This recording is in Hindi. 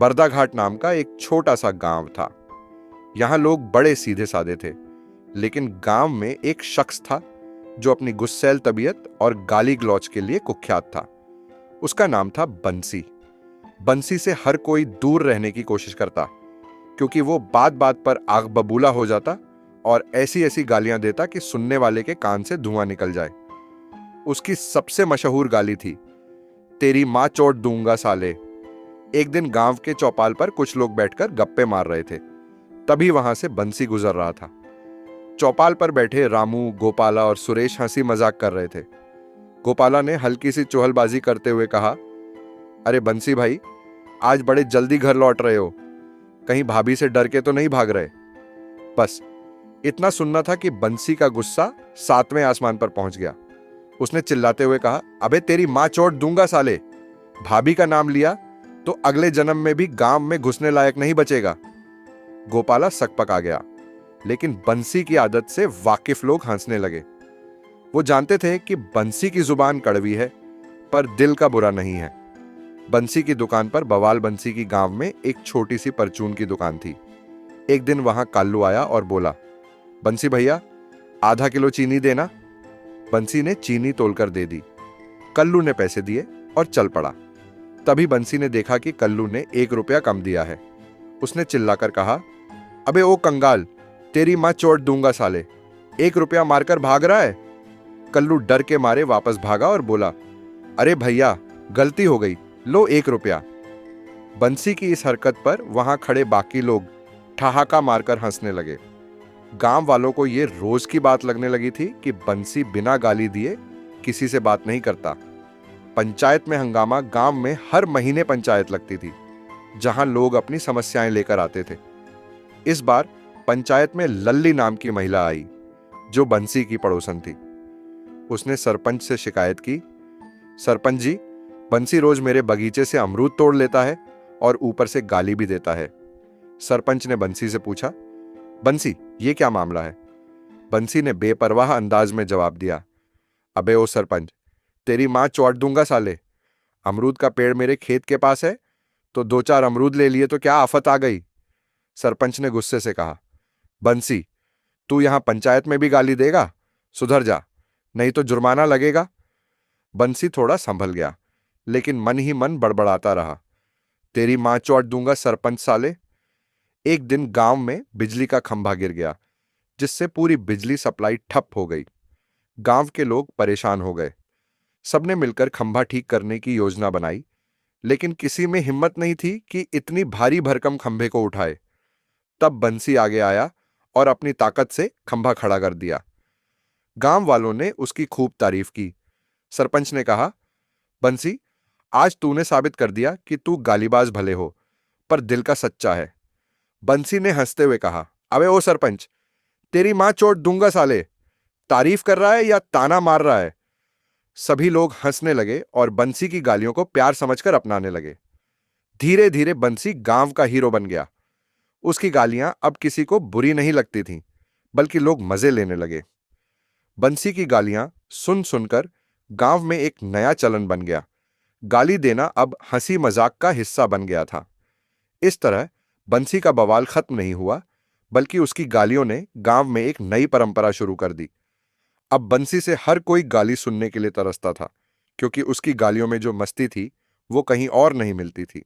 बरदाघाट नाम का एक छोटा सा गांव था। यहाँ लोग बड़े सीधे साधे थे, लेकिन गांव में एक शख्स था जो अपनी गुस्सैल तबीयत और गाली गलौज के लिए कुख्यात था। उसका नाम था बंसी। बंसी से हर कोई दूर रहने की कोशिश करता, क्योंकि वो बात बात पर आग बबूला हो जाता और ऐसी ऐसी गालियां देता कि सुनने वाले के कान से धुआं निकल जाए। उसकी सबसे मशहूर गाली थी, तेरी मां चोट दूंगा साले। एक दिन गांव के चौपाल पर कुछ लोग बैठकर गप्पे मार रहे थे। तभी वहां से बंसी गुजर रहा था। चौपाल पर बैठे रामू, गोपाला और सुरेश हंसी मजाक कर रहे थे। गोपाला ने हल्की सी चुहलबाजी करते हुए कहा, अरे बंसी भाई, आज बड़े जल्दी घर लौट रहे हो, कहीं भाभी से डर के तो नहीं भाग रहे? बस इतना सुनना था कि बंसी का गुस्सा 7वें आसमान पर पहुंच गया। उसने चिल्लाते हुए कहा, अबे तेरी मां चोट दूंगा साले, भाभी का नाम लिया तो अगले जन्म में भी गांव में घुसने लायक नहीं बचेगा। गोपाला सकपक आ गया, लेकिन बंसी की आदत से वाकिफ लोग हंसने लगे। वो जानते थे कि बंसी की जुबान कड़वी है, पर दिल का बुरा नहीं है। बंसी की दुकान पर बवाल बंसी की गांव में एक छोटी सी परचून की दुकान थी। एक दिन वहां काल्लू आया और बोला, बंसी भैया, आधा किलो चीनी देना। बंसी ने चीनी तोलकर दे दी। कल्लू ने पैसे दिए और चल पड़ा। तभी बंसी ने देखा कि कल्लू ने 1 रुपया कम दिया है। उसने चिल्लाकर कहा, अबे ओ कंगाल, तेरी मां चोट दूंगा साले, 1 रुपया मारकर भाग रहा है। कल्लू डर के मारे वापस भागा और बोला, अरे भैया, गलती हो गई, लो 1 रुपया। बंसी की इस हरकत पर वहां खड़े बाकी लोग ठहाका मारकर हंसने लगे। गांव वालों को यह रोज की बात लगने लगी थी कि बंसी बिना गाली दिए किसी से बात नहीं करता। पंचायत में हंगामा। गांव में हर महीने पंचायत लगती थी, जहां लोग अपनी समस्याएं लेकर आते थे। इस बार पंचायत में लल्ली नाम की महिला आई, जो बंसी की पड़ोसन थी। उसने सरपंच से शिकायत की, सरपंच जी, बंसी रोज मेरे बगीचे से अमरूद तोड़ लेता है और ऊपर से गाली भी देता है। सरपंच ने बंसी से पूछा, बंसी, ये क्या मामला है? बंसी ने बेपरवाह अंदाज में जवाब दिया, अबे ओ सरपंच, तेरी मां चौट दूंगा साले। अमरूद का पेड़ मेरे खेत के पास है, तो 2-4 अमरूद ले लिए तो क्या आफत आ गई? सरपंच ने गुस्से से कहा, बंसी, तू यहां पंचायत में भी गाली देगा? सुधर जा, नहीं तो जुर्माना लगेगा। बंसी थोड़ा संभल गया, लेकिन मन ही मन बड़बड़ाता रहा, तेरी मां चौट दूंगा सरपंच साले। एक दिन गांव में बिजली का खंभा गिर गया, जिससे पूरी बिजली सप्लाई ठप हो गई। गांव के लोग परेशान हो गए। सबने मिलकर खंभा ठीक करने की योजना बनाई, लेकिन किसी में हिम्मत नहीं थी कि इतनी भारी भरकम खंभे को उठाए। तब बंसी आगे आया और अपनी ताकत से खंभा खड़ा कर दिया। गांव वालों ने उसकी खूब तारीफ की। सरपंच ने कहा, बंसी, आज तूने साबित कर दिया कि तू गालीबाज भले हो, पर दिल का सच्चा है। बंसी ने हंसते हुए कहा, अबे ओ सरपंच, तेरी मां चोट दूंगा साले, तारीफ कर रहा है या ताना मार रहा है? सभी लोग हंसने लगे और बंसी की गालियों को प्यार समझकर अपनाने लगे। धीरे धीरे बंसी गांव का हीरो बन गया। उसकी गालियां अब किसी को बुरी नहीं लगती थीं, बल्कि लोग मजे लेने लगे। बंसी की गालियां सुन सुनकर गांव में एक नया चलन बन गया। गाली देना अब हंसी मजाक का हिस्सा बन गया था। इस तरह बंसी का बवाल खत्म नहीं हुआ, बल्कि उसकी गालियों ने गांव में एक नई परंपरा शुरू कर दी। अब बंसी से हर कोई गाली सुनने के लिए तरसता था, क्योंकि उसकी गालियों में जो मस्ती थी, वो कहीं और नहीं मिलती थी।